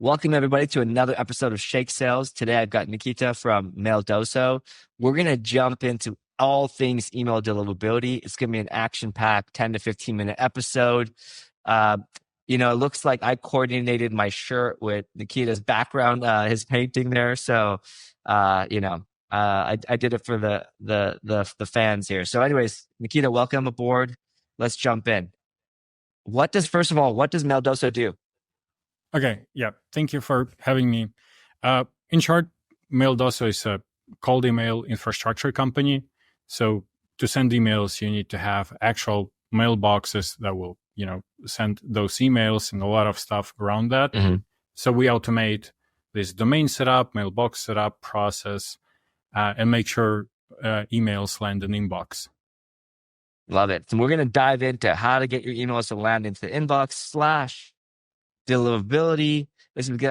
Welcome, everybody, to another episode of Shake Sales. Today, I've got Nikita from Maildoso. We're going to jump into all things email deliverability. It's going to be an action-packed 10 to 15-minute episode. It looks like I coordinated my shirt with Nikita's background, his painting there. So, I did it for the fans here. So anyways, Nikita, welcome aboard. Let's jump in. First of all, what does Maildoso do? Okay, yeah, thank you for having me. In short, Maildoso is a cold email infrastructure company. So to send emails, you need to have actual mailboxes that will, send those emails and a lot of stuff around that. Mm-hmm. So we automate this domain setup, mailbox setup process, and make sure emails land in inbox. Love it. So we're going to dive into how to get your emails to land into the inbox / deliverability.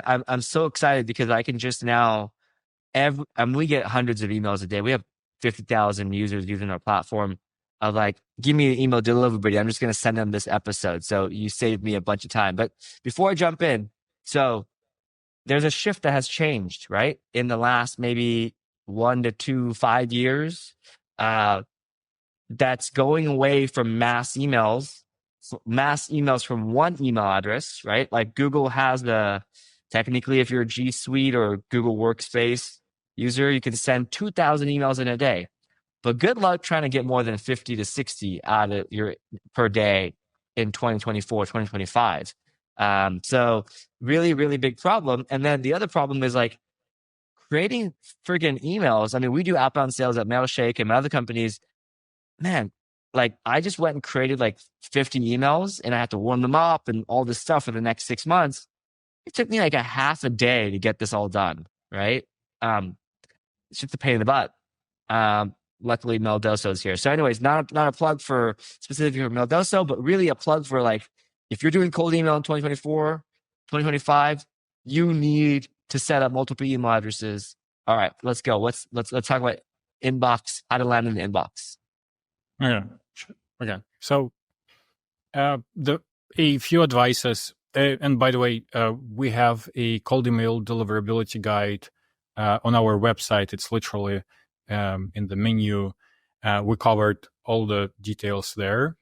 I'm so excited because I can just now, we get hundreds of emails a day. We have 50,000 users using our platform. Of like, give me an email deliverability. I'm just going to send them this episode. So you saved me a bunch of time. But before I jump in, so there's a shift that has changed, right? In the last maybe 1 to 5 years, that's going away from mass emails from one email address, right? Like Google has technically, if you're a G Suite or Google Workspace user, you can send 2,000 emails in a day. But good luck trying to get more than 50 to 60 out of per day in 2024, 2025. So really, really big problem. And then the other problem is like creating friggin' emails. I mean, we do outbound sales at Mailshake and other companies. Man, like I just went and created like 50 emails and I had to warm them up and all this stuff for the next 6 months. It took me like a half a day to get this all done, right? It's just a pain in the butt. Luckily, Maildoso is here. So anyways, not a plug for specifically for Maildoso, but really a plug for like, if you're doing cold email in 2024, 2025, you need to set up multiple email addresses. All right, let's go. Let's talk about inbox, how to land in the inbox. Okay. So a few advices. And by the way, we have a cold email deliverability guide on our website. It's literally in the menu. We covered all the details there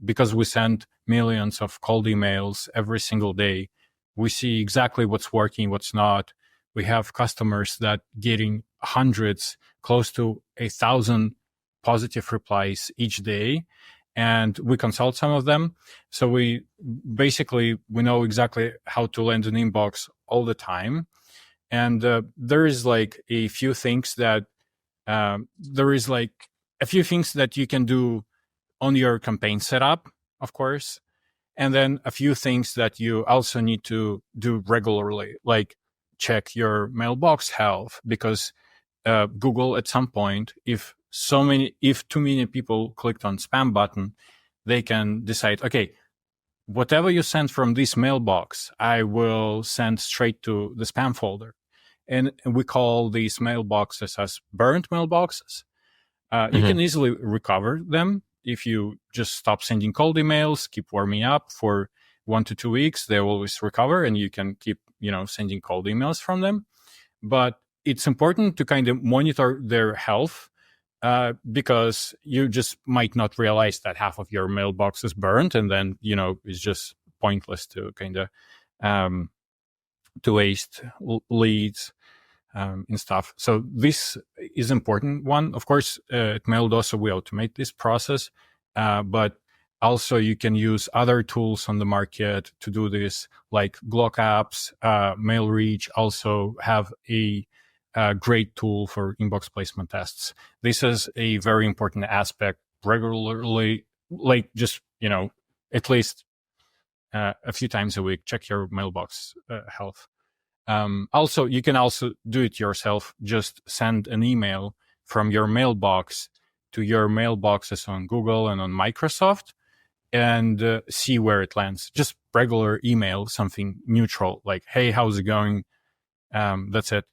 because we send millions of cold emails every single day. We see exactly what's working, what's not. We have customers that getting hundreds, close to 1,000 positive replies each day, and we consult some of them. So we know exactly how to land an inbox all the time. And there is like a few things that you can do on your campaign setup, of course, and then a few things that you also need to do regularly, like check your mailbox health, because Google at some point, if too many people clicked on spam button, they can decide, okay, whatever you send from this mailbox, I will send straight to the spam folder. And we call these mailboxes as burnt mailboxes. You can easily recover them if you just stop sending cold emails, keep warming up for 1 to 2 weeks. They always recover, and you can keep, sending cold emails from them. But it's important to kind of monitor their health, because you just might not realize that half of your mailbox is burnt, and then, it's just pointless to kind of to waste leads and stuff. So this is important one. Of course, at Maildoso, we automate this process, but also you can use other tools on the market to do this, like Glock apps. MailReach also have a great tool for inbox placement tests. This is a very important aspect. Regularly, like just, at least a few times a week, check your mailbox health. Also, you can also do it yourself. Just send an email from your mailbox to your mailboxes on Google and on Microsoft, and see where it lands. Just regular email, something neutral, like, hey, how's it going? That's it.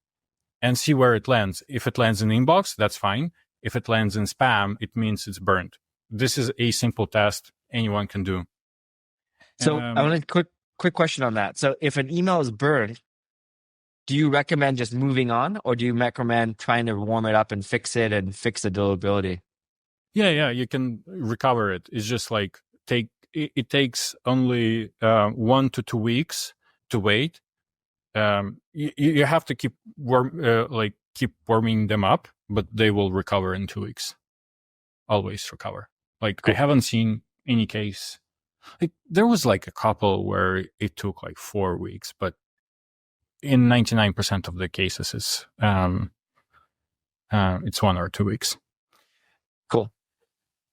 And see where it lands. If it lands in inbox, that's fine. If it lands in spam, it means it's burnt. This is a simple test. anyone can do. So I want a quick question on that. So if an email is burned, do you recommend just moving on, or do you recommend trying to warm it up and fix it and fix the deliverability? Yeah, you can recover it. It's just like it takes only 1 to 2 weeks to wait. You have to keep keep warming them up, but they will recover in 2 weeks. Always recover. Like Cool. I haven't seen any case. Like there was like a couple where it took like 4 weeks, but in 99% of the cases, it's 1 or 2 weeks. Cool.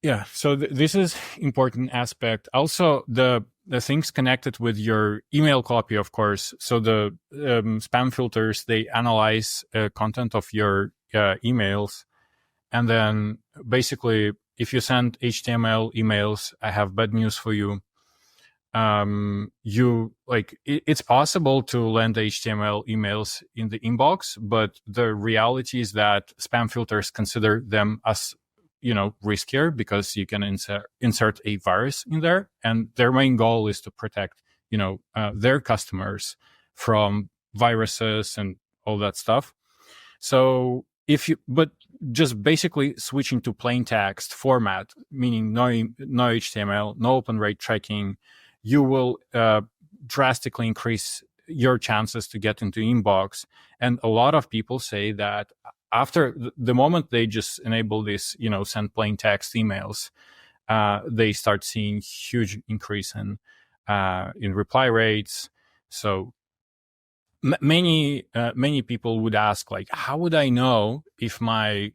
Yeah, so this is important aspect. Also, the things connected with your email copy, of course. So the spam filters, they analyze content of your emails, and then basically, if you send HTML emails, I have bad news for you. It's possible to land HTML emails in the inbox, but the reality is that spam filters consider them as riskier because you can insert a virus in there, and their main goal is to protect their customers from viruses and all that stuff. So but just basically switching to plain text format, meaning no HTML, no open rate tracking, you will drastically increase your chances to get into inbox. And a lot of people say that after the moment they just enable this, send plain text emails, they start seeing huge increase in reply rates. So many people would ask, like, how would I know if my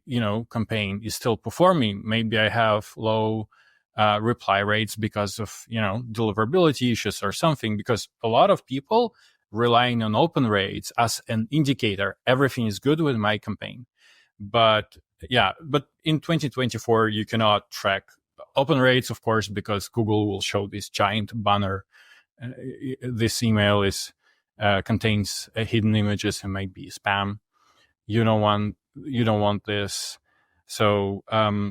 campaign is still performing? Maybe I have low reply rates because of deliverability issues or something. Because a lot of people relying on open rates as an indicator, everything is good with my campaign. But in 2024 you cannot track open rates, of course, because Google will show this giant banner. This email contains hidden images and might be spam. You don't want this. So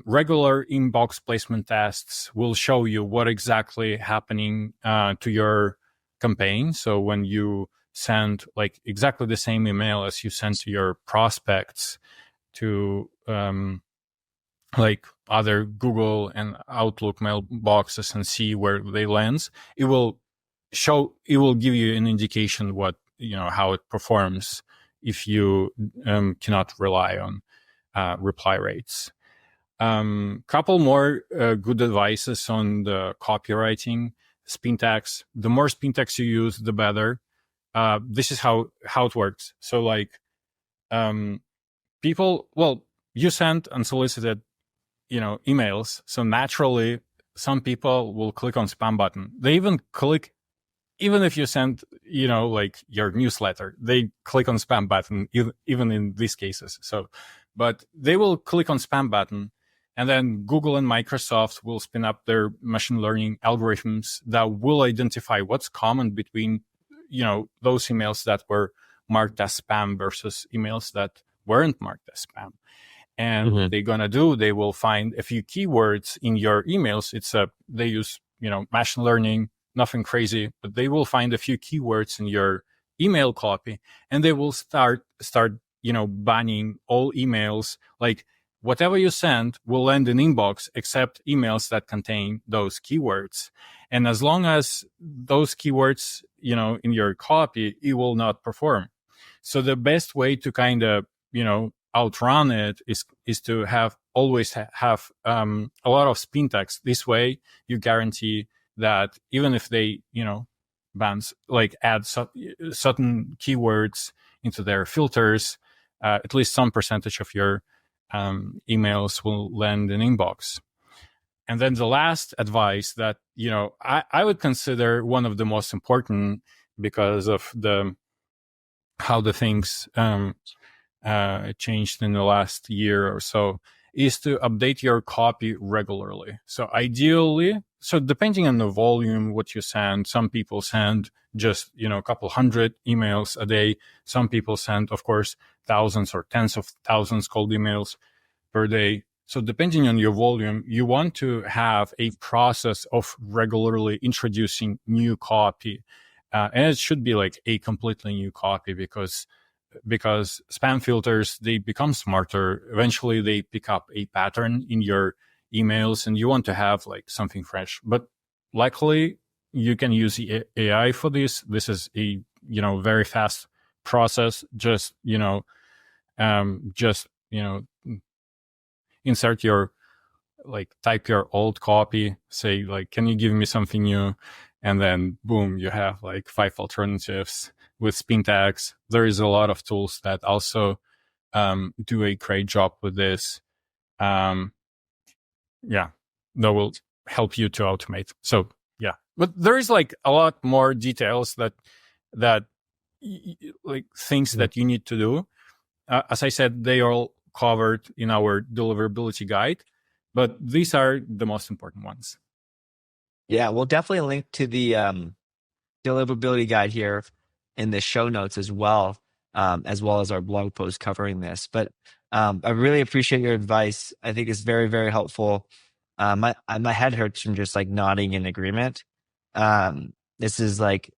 regular inbox placement tests will show you what exactly happening to your campaign. So when you send like exactly the same email as you send to your prospects to like other Google and Outlook mailboxes and see where they land, it will give you an indication what how it performs if you cannot rely on reply rates. Couple more good advices on the copywriting spin tags. The more spin tags you use, the better. This is how it works. So like you send unsolicited emails, so naturally some people will click on spam button. They even if you send like your newsletter, they click on spam button even in these cases. So but they will click on spam button, and then Google and Microsoft will spin up their machine learning algorithms that will identify what's common between those emails that were marked as spam versus emails that weren't marked as spam. And what they will find a few keywords in your emails. They use machine learning, nothing crazy, but they will find a few keywords in your email copy, and they will start banning all emails. Like whatever you send will land in inbox except emails that contain those keywords. And as long as those keywords in your copy, it will not perform. So the best way to kind of outrun it is to always have a lot of spin tags. This way you guarantee that even if they bans like add certain keywords into their filters, at least some percentage of your emails will land in inbox. And then the last advice that I would consider one of the most important because of how the things changed in the last year or so, is to update your copy regularly. So ideally, depending on the volume, what you send, some people send just, a couple hundred emails a day. Some people send, of course, thousands or tens of thousands cold emails per day. So depending on your volume, you want to have a process of regularly introducing new copy. And it should be like a completely new copy because spam filters, they become smarter. Eventually they pick up a pattern in your emails and you want to have like something fresh. But luckily you can use AI for this. This is a, very fast process. Just, insert your, like, type your old copy, say like, can you give me something new? And then boom, you have like 5 alternatives with spin tags. There is a lot of tools that also do a great job with this. Um, yeah, that will help you to automate. So yeah, but there is like a lot more details that like things that you need to do. As I said, they are all covered in our deliverability guide, but these are the most important ones. Yeah, we'll definitely link to the deliverability guide here in the show notes as well as our blog post covering this. But I really appreciate your advice. I think it's very, very helpful. My head hurts from just like nodding in agreement. Um, this is like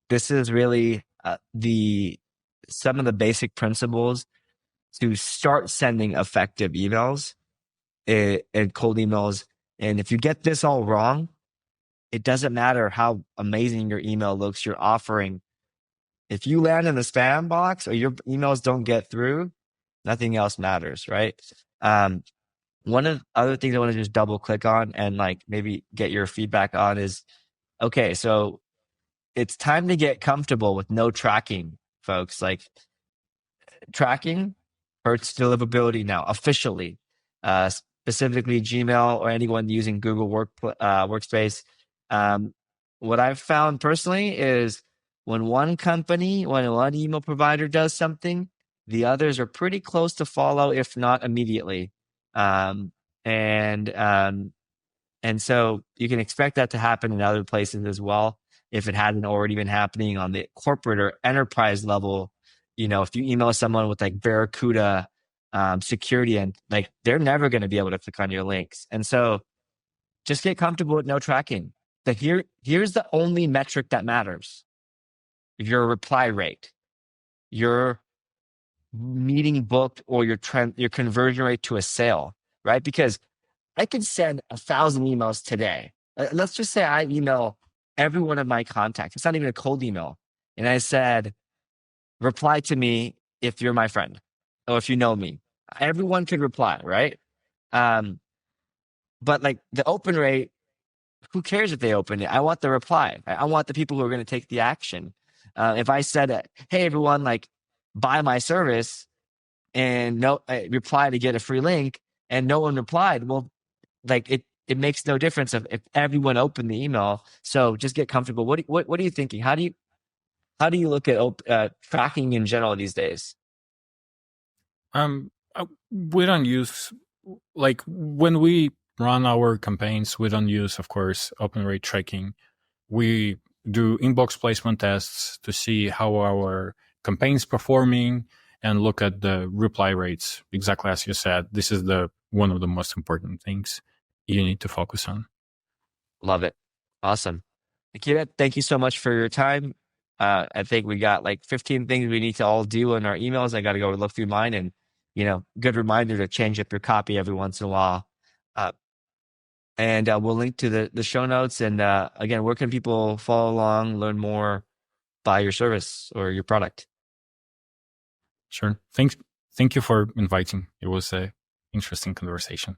this is really the some of the basic principles to start sending effective emails and cold emails. And if you get this all wrong, it doesn't matter how amazing your email looks, you're offering. If you land in the spam box or your emails don't get through, nothing else matters, right? Um, one of the other things I want to just double click on and like maybe get your feedback on is okay, so it's time to get comfortable with no tracking, folks. Like tracking hurts deliverability now officially, specifically Gmail or anyone using Google Workspace. Um, what I've found personally is when when one email provider does something, the others are pretty close to follow, if not immediately. Um, and um, and so you can expect that to happen in other places as well. If it hadn't already been happening on the corporate or enterprise level, if you email someone with like Barracuda security and like they're never going to be able to click on your links. And so just get comfortable with no tracking. Here's the only metric that matters. Your reply rate, your meeting booked, or your conversion rate to a sale, right? Because I could send 1,000 emails today. Let's just say I email every one of my contacts. It's not even a cold email. And I said, reply to me if you're my friend or if you know me. Everyone could reply, right? Um, but like the open rate, who cares if they open it? I want the reply. I want the people who are going to take the action. If I said, hey, everyone, like buy my service and no reply to get a free link and no one replied, well, like it makes no difference if everyone opened the email. So just get comfortable. What are you thinking? How do you look at tracking in general these days? We don't use, like, when we run our campaigns, we don't use, of course, open rate tracking. We do inbox placement tests to see how our campaign's performing and look at the reply rates. Exactly as you said, this is one of the most important things you need to focus on. Love it. Awesome. Nikita, thank you so much for your time. I think we got like 15 things we need to all do in our emails. I got to go look through mine and, good reminder to change up your copy every once in a while. Uh, and we'll link to the show notes. And again, where can people follow along, learn more, buy your service or your product? Sure. Thank you for inviting. It was a interesting conversation.